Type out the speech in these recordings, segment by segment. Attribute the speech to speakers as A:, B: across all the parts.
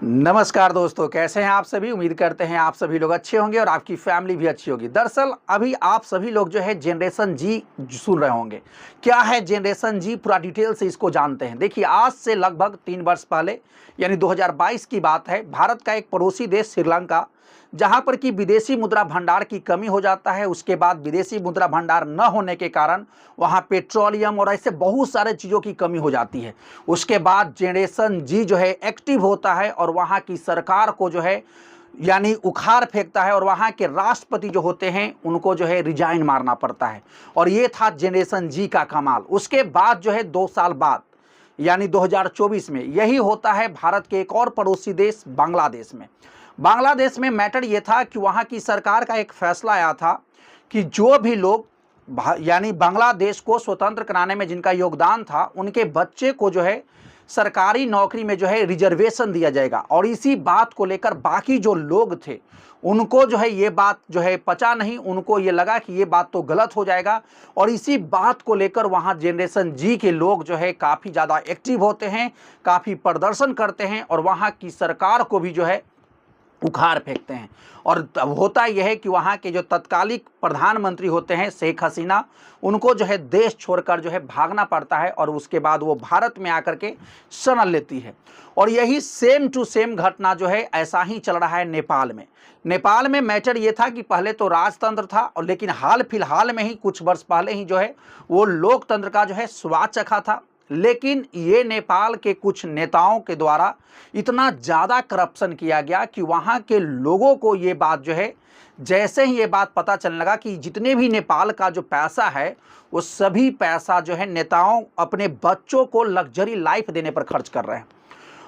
A: नमस्कार दोस्तों, कैसे हैं आप सभी। उम्मीद करते हैं आप सभी लोग अच्छे होंगे और आपकी फैमिली भी अच्छी होगी। दरअसल अभी आप सभी लोग जो है जनरेशन जी सुन रहे होंगे। क्या है जनरेशन जी, पूरा डिटेल से इसको जानते हैं। देखिए, आज से लगभग 3 वर्ष पहले यानी 2022 की बात है। भारत का एक पड़ोसी देश श्रीलंका, जहां पर कि विदेशी मुद्रा भंडार की कमी हो जाता है। उसके बाद विदेशी मुद्रा भंडार न होने के कारण वहां पेट्रोलियम और ऐसे बहुत सारे चीज़ों की कमी हो जाती है। उसके बाद जनरेशन जी जो है एक्टिव होता है और वहां की सरकार को जो है यानी उखाड़ फेंकता है, और वहां के राष्ट्रपति जो होते हैं उनको जो है रिजाइन मारना पड़ता है। और ये था जनरेशन जी का कमाल। उसके बाद जो है 2 साल बाद यानी 2024 में यही होता है भारत के एक और पड़ोसी देश बांग्लादेश में। बांग्लादेश में मैटर ये था कि वहाँ की सरकार का एक फैसला आया था कि जो भी लोग यानी बांग्लादेश को स्वतंत्र कराने में जिनका योगदान था, उनके बच्चे को जो है सरकारी नौकरी में जो है रिजर्वेशन दिया जाएगा। और इसी बात को लेकर बाकी जो लोग थे उनको जो है ये बात जो है पचा नहीं, उनको ये लगा कि ये बात तो गलत हो जाएगा। और इसी बात को लेकर वहाँ जनरेशन जी के लोग जो है काफ़ी ज़्यादा एक्टिव होते हैं, काफ़ी प्रदर्शन करते हैं और वहाँ की सरकार को भी जो है उखाड़ फेंकते हैं। और तब होता यह है कि वहाँ के जो तत्कालिक प्रधानमंत्री होते हैं शेख हसीना, उनको जो है देश छोड़कर जो है भागना पड़ता है और उसके बाद वो भारत में आकर के शरण लेती है। और यही सेम टू सेम घटना जो है ऐसा ही चल रहा है नेपाल में। नेपाल में मैटर ये था कि पहले तो राजतंत्र था, और लेकिन हाल फिलहाल में ही कुछ वर्ष पहले ही जो है वो लोकतंत्र का जो है स्वाद चखा था। लेकिन ये नेपाल के कुछ नेताओं के द्वारा इतना ज़्यादा करप्शन किया गया कि वहाँ के लोगों को ये बात जो है, जैसे ही ये बात पता चलने लगा कि जितने भी नेपाल का जो पैसा है वो सभी पैसा जो है नेताओं अपने बच्चों को लग्जरी लाइफ देने पर खर्च कर रहे हैं।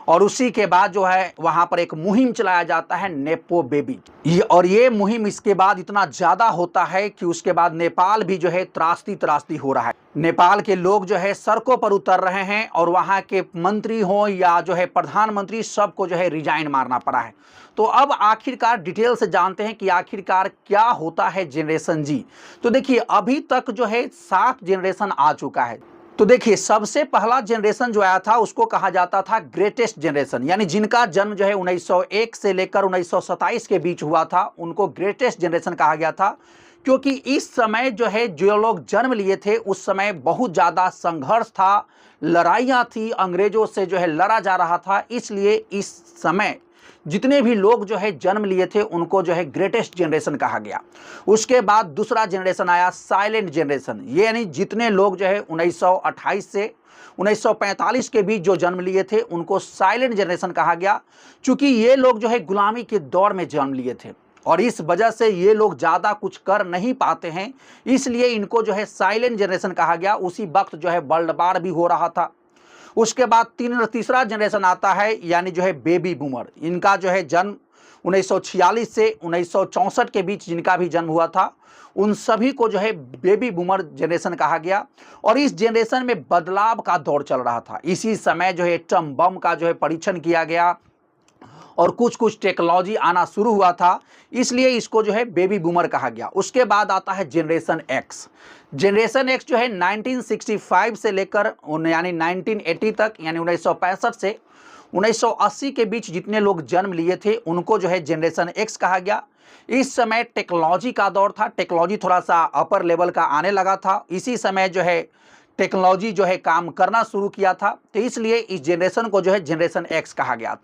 A: और उसी के बाद जो है वहाँ पर एक मुहिम चलाया जाता है नेपो बेबी। ये मुहिम इसके बाद इतना ज़्यादा होता है कि उसके बाद नेपाल भी जो है त्रासदी त्रासदी हो रहा है। नेपाल के लोग जो है सड़कों पर उतर रहे हैं और वहाँ के मंत्री हों या जो है प्रधानमंत्री, सबको जो है रिजाइन मारना पड़ा है। तो अब आखिरकार डिटेल से जानते हैं कि आखिरकार क्या होता है जनरेशन जी। तो देखिए, अभी तक जो है 7 जनरेशन आ चुका है। तो देखिए, सबसे पहला जनरेशन जो आया था उसको कहा जाता था ग्रेटेस्ट जनरेशन, यानी जिनका जन्म जो है 1901 से लेकर 1927 के बीच हुआ था, उनको ग्रेटेस्ट जनरेशन कहा गया था। क्योंकि इस समय जो है जो लोग जन्म लिए थे उस समय बहुत ज़्यादा संघर्ष था, लड़ाइयाँ थी, अंग्रेजों से जो है लड़ा जा रहा था। इसलिए इस समय जितने भी लोग जो है जन्म लिए थे उनको जो है ग्रेटेस्ट जनरेशन कहा गया। उसके बाद दूसरा जनरेशन आया साइलेंट जनरेशन, ये यानी जितने लोग जो है 1928 से 1945 के बीच जो जन्म लिए थे उनको साइलेंट जनरेशन कहा गया। चूंकि ये लोग जो है गुलामी के दौर में जन्म लिए थे और इस वजह से ये लोग ज़्यादा कुछ कर नहीं पाते हैं, इसलिए इनको जो है साइलेंट जनरेशन कहा गया। उसी वक्त जो है वर्ल्ड वार भी हो रहा था। उसके बाद तीसरा जनरेशन आता है यानी जो है बेबी बूमर। इनका जो है जन्म 1946 से 1964 के बीच जिनका भी जन्म हुआ था उन सभी को जो है बेबी बूमर जनरेशन कहा गया। और इस जनरेशन में बदलाव का दौर चल रहा था। इसी समय जो है एटम बम का जो है परीक्षण किया गया और कुछ कुछ टेक्नोलॉजी आना शुरू हुआ था, इसलिए इसको जो है बेबी बूमर कहा गया। उसके बाद आता है जनरेशन एक्स। जनरेशन एक्स जो है 1965 से लेकर यानी 1980 तक, यानी 1965 से 1980 के बीच जितने लोग जन्म लिए थे उनको जो है जनरेशन एक्स कहा गया। इस समय टेक्नोलॉजी का दौर था, टेक्नोलॉजी थोड़ा सा अपर लेवल का आने लगा था। इसी समय जो है टेक्नोलॉजी जो है काम करना शुरू किया था, तो इसलिए इस जनरेशन को जो है जनरेशन एक्स कहा गया।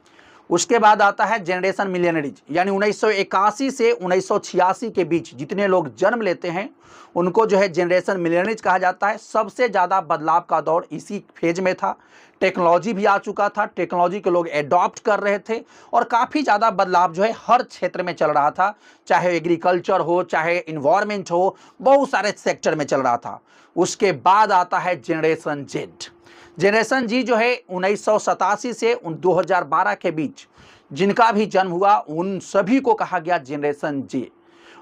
A: उसके बाद आता है जनरेशन मिलेनियरीज, यानी 1981 से 1986 के बीच जितने लोग जन्म लेते हैं उनको जो है जनरेशन मिलेनियरीज कहा जाता है। सबसे ज़्यादा बदलाव का दौर इसी फेज में था। टेक्नोलॉजी भी आ चुका था, टेक्नोलॉजी के लोग एडॉप्ट कर रहे थे और काफ़ी ज़्यादा बदलाव जो है हर क्षेत्र में चल रहा था, चाहे एग्रीकल्चर हो, चाहे इन्वायरमेंट हो, बहुत सारे सेक्टर में चल रहा था। उसके बाद आता है जनरेशन जेड। जनरेशन जी जो है 1987 से 2012 के बीच जिनका भी जन्म हुआ उन सभी को कहा गया जनरेशन जे।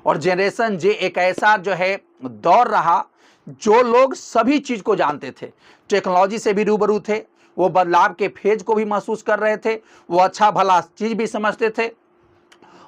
A: और जनरेशन जे एक ऐसा जो है दौर रहा जो लोग सभी चीज़ को जानते थे, टेक्नोलॉजी से भी रूबरू थे, वो बदलाव के फेज को भी महसूस कर रहे थे, वो अच्छा भला चीज़ भी समझते थे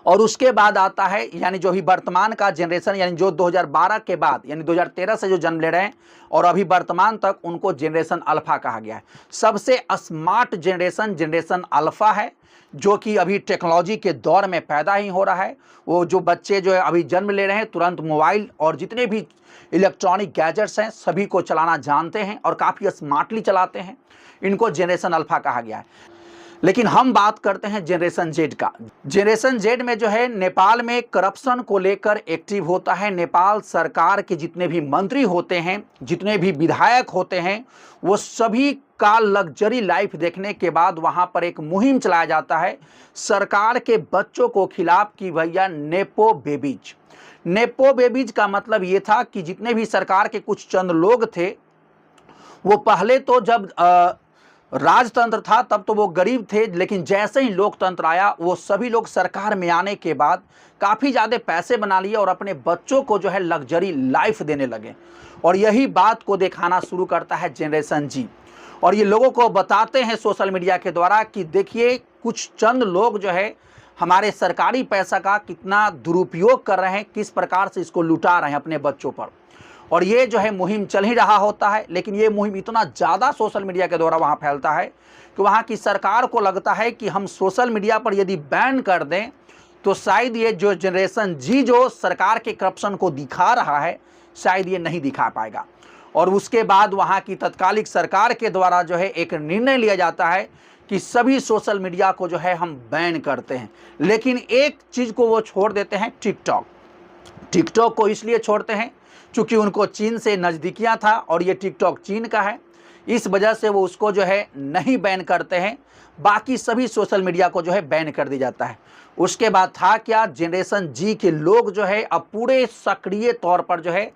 A: और उसके बाद आता है यानी जो भी वर्तमान का जनरेशन, यानी जो 2012 के बाद यानी 2013 से जो जन्म ले रहे हैं और अभी वर्तमान तक, उनको जनरेशन अल्फा कहा गया है। सबसे स्मार्ट जनरेशन जनरेशन अल्फा है, जो कि अभी टेक्नोलॉजी के दौर में पैदा ही हो रहा है। वो जो बच्चे जो है अभी जन्म ले रहे हैं, तुरंत मोबाइल और जितने भी इलेक्ट्रॉनिक गैजेट्स हैं सभी को चलाना जानते हैं और काफ़ी स्मार्टली चलाते हैं। इनको जनरेशन अल्फा कहा गया है। लेकिन हम बात करते हैं जनरेशन जेड का। जनरेशन जेड में जो है नेपाल में करप्शन को लेकर एक्टिव होता है। नेपाल सरकार के जितने भी मंत्री होते हैं, जितने भी विधायक होते हैं, वो सभी का लग्जरी लाइफ देखने के बाद वहां पर एक मुहिम चलाया जाता है सरकार के बच्चों को खिलाफ कि भैया नेपो बेबीज। नेपो बेबीज का मतलब ये था कि जितने भी सरकार के कुछ चंद लोग थे, वो पहले तो जब राजतंत्र था तब तो वो गरीब थे, लेकिन जैसे ही लोकतंत्र आया वो सभी लोग सरकार में आने के बाद काफ़ी ज़्यादा पैसे बना लिए और अपने बच्चों को जो है लग्जरी लाइफ देने लगे। और यही बात को दिखाना शुरू करता है जनरेशन जी, और ये लोगों को बताते हैं सोशल मीडिया के द्वारा कि देखिए कुछ चंद लोग जो है हमारे सरकारी पैसा का कितना दुरुपयोग कर रहे हैं, किस प्रकार से इसको लुटा रहे हैं अपने बच्चों पर। और ये जो है मुहिम चल ही रहा होता है, लेकिन ये मुहिम इतना ज़्यादा सोशल मीडिया के द्वारा वहाँ फैलता है कि वहाँ की सरकार को लगता है कि हम सोशल मीडिया पर यदि बैन कर दें तो शायद ये जो जनरेशन जी जो सरकार के करप्शन को दिखा रहा है, शायद ये नहीं दिखा पाएगा। और उसके बाद वहाँ की तत्कालिक सरकार के द्वारा जो है एक निर्णय लिया जाता है कि सभी सोशल मीडिया को जो है हम बैन करते हैं। लेकिन एक चीज़ को वो छोड़ देते हैं, टिकटॉक। टिकटॉक को इसलिए छोड़ते हैं चूँकि उनको चीन से नज़दीकियाँ था और ये टिकटॉक चीन का है, इस वजह से वो उसको जो है नहीं बैन करते हैं। बाकी सभी सोशल मीडिया को जो है बैन कर दिया जाता है। उसके बाद था क्या, जनरेशन जी के लोग जो है अब पूरे सक्रिय तौर पर जो है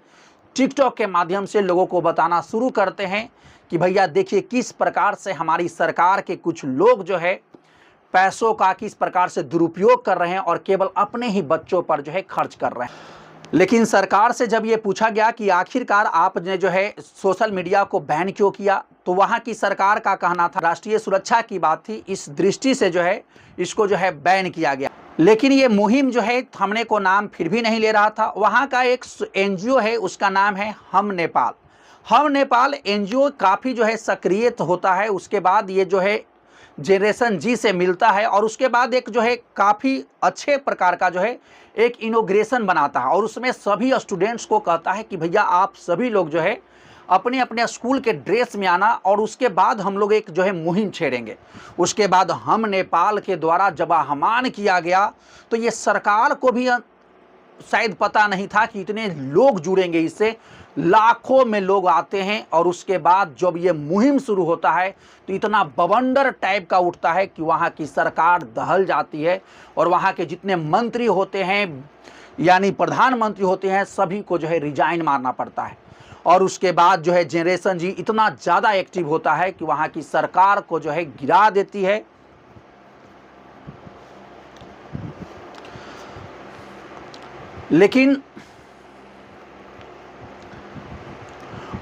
A: टिकटॉक के माध्यम से लोगों को बताना शुरू करते हैं कि भैया देखिए किस प्रकार से हमारी सरकार के कुछ लोग जो है पैसों का किस प्रकार से दुरुपयोग कर रहे हैं और केवल अपने ही बच्चों पर जो है खर्च कर रहे हैं। लेकिन सरकार से जब ये पूछा गया कि आखिरकार आपने जो है सोशल मीडिया को बैन क्यों किया, तो वहाँ की सरकार का कहना था राष्ट्रीय सुरक्षा की बात थी, इस दृष्टि से जो है इसको जो है बैन किया गया। लेकिन ये मुहिम जो है थमने को नाम फिर भी नहीं ले रहा था। वहाँ का एक एनजीओ है, उसका नाम है हम नेपाल। हम नेपाल एनजीओ काफ़ी जो है सक्रिय होता है। उसके बाद ये जो है जनरेशन जी से मिलता है और उसके बाद एक जो है काफ़ी अच्छे प्रकार का जो है एक इनोग्रेशन बनाता है और उसमें सभी स्टूडेंट्स को कहता है कि भैया आप सभी लोग जो है अपने अपने स्कूल के ड्रेस में आना और उसके बाद हम लोग एक जो है मुहिम छेड़ेंगे। उसके बाद हम नेपाल के द्वारा जब आह्वान किया गया तो ये सरकार को भी शायद पता नहीं था कि इतने लोग जुड़ेंगे इससे, लाखों में लोग आते हैं। और उसके बाद जब ये मुहिम शुरू होता है तो इतना बवंडर टाइप का उठता है कि वहाँ की सरकार दहल जाती है और वहाँ के जितने मंत्री होते हैं यानी प्रधानमंत्री होते हैं सभी को जो है रिजाइन मारना पड़ता है। और उसके बाद जो है जनरेशन जी इतना ज़्यादा एक्टिव होता है कि वहाँ की सरकार को जो है गिरा देती है। लेकिन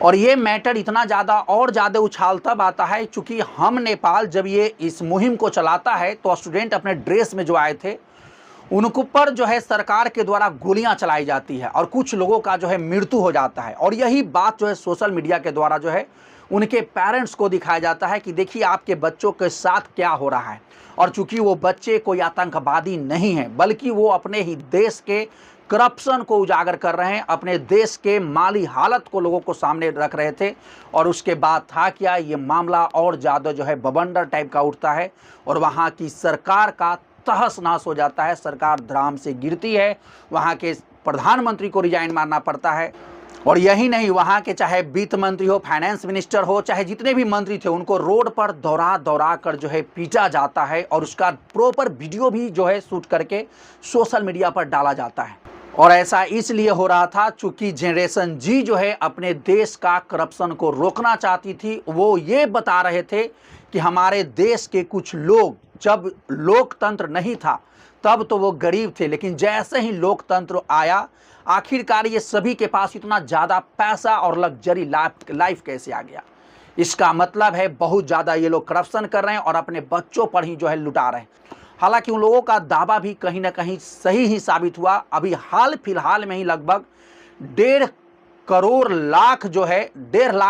A: और ये मैटर इतना ज़्यादा और ज़्यादा उछाल तब आता है चूँकि हम नेपाल जब ये इस मुहिम को चलाता है तो स्टूडेंट अपने ड्रेस में जो आए थे उनके ऊपर जो है सरकार के द्वारा गोलियां चलाई जाती है और कुछ लोगों का जो है मृत्यु हो जाता है। और यही बात जो है सोशल मीडिया के द्वारा जो है उनके पेरेंट्स को दिखाया जाता है कि देखिए आपके बच्चों के साथ क्या हो रहा है। और चूँकि वो बच्चे कोई आतंकवादी नहीं हैं बल्कि वो अपने ही देश के करप्शन को उजागर कर रहे हैं, अपने देश के माली हालत को लोगों को सामने रख रहे थे। और उसके बाद था क्या, ये मामला और ज़्यादा जो है बवंडर टाइप का उठता है और वहाँ की सरकार का तहस नहस हो जाता है, सरकार धड़ाम से गिरती है, वहाँ के प्रधानमंत्री को रिजाइन मारना पड़ता है। और यही नहीं, वहाँ के चाहे वित्त मंत्री हो, फाइनेंस मिनिस्टर हो, चाहे जितने भी मंत्री थे उनको रोड पर दौड़ा दौड़ा कर जो है पीटा जाता है और उसका प्रॉपर वीडियो भी जो है शूट करके सोशल मीडिया पर डाला जाता है। और ऐसा इसलिए हो रहा था चूँकि जनरेशन जी जो है अपने देश का करप्शन को रोकना चाहती थी। वो ये बता रहे थे कि हमारे देश के कुछ लोग, जब लोकतंत्र नहीं था तब तो वो गरीब थे, लेकिन जैसे ही लोकतंत्र आया आखिरकार ये सभी के पास इतना ज़्यादा पैसा और लग्जरी लाइफ कैसे आ गया। इसका मतलब है बहुत ज़्यादा ये लोग करप्शन कर रहे हैं और अपने बच्चों पर ही जो है लुटा रहे हैं। हालांकि उन लोगों का दावा भी कहीं ना कहीं सही ही साबित हुआ। अभी हाल फिलहाल में ही लगभग 1.5 लाख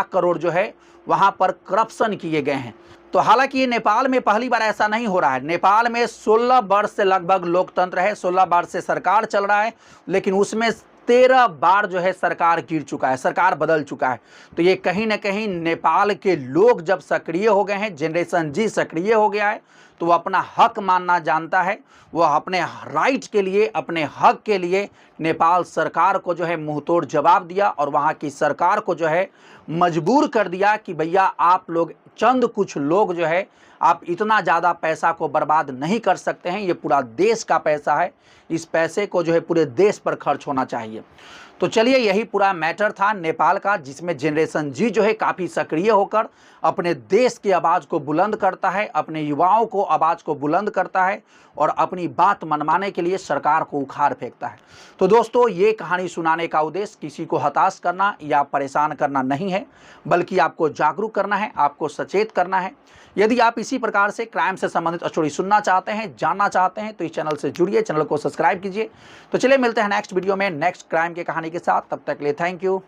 A: करोड़ जो है वहां पर करप्शन किए गए हैं। तो हालांकि ये नेपाल में पहली बार ऐसा नहीं हो रहा है। नेपाल में 16 वर्ष से लगभग लोकतंत्र है, 16 वर्ष से सरकार चल रहा है, लेकिन उसमें 13 बार जो है सरकार गिर चुका है, सरकार बदल चुका है। तो ये कहीं ना कहीं नेपाल के लोग जब सक्रिय हो गए हैं, जनरेशन जी सक्रिय हो गया है, तो वो अपना हक मानना जानता है। वह अपने राइट के लिए, अपने हक के लिए नेपाल सरकार को जो है मुंहतोड़ जवाब दिया और वहाँ की सरकार को जो है मजबूर कर दिया कि भैया आप लोग, चंद कुछ लोग जो है, आप इतना ज़्यादा पैसा को बर्बाद नहीं कर सकते हैं। ये पूरा देश का पैसा है, इस पैसे को जो है पूरे देश पर खर्च होना चाहिए। तो चलिए, यही पूरा मैटर था नेपाल का, जिसमें जनरेशन जी जो है काफ़ी सक्रिय होकर अपने देश की आवाज़ को बुलंद करता है, अपने युवाओं को आवाज़ को बुलंद करता है और अपनी बात मनवाने के लिए सरकार को उखाड़ फेंकता है। तो दोस्तों, ये कहानी सुनाने का उद्देश्य किसी को हताश करना या परेशान करना नहीं है, बल्कि आपको जागरूक करना है, आपको सचेत करना है। यदि आप इसी प्रकार से क्राइम से संबंधित स्टोरी सुनना चाहते हैं, जानना चाहते हैं, तो इस चैनल से जुड़िए, चैनल को सब्सक्राइब कीजिए। तो चलिए मिलते हैं नेक्स्ट वीडियो में नेक्स्ट क्राइम की कहानी के साथ। तब तक के लिए थैंक यू।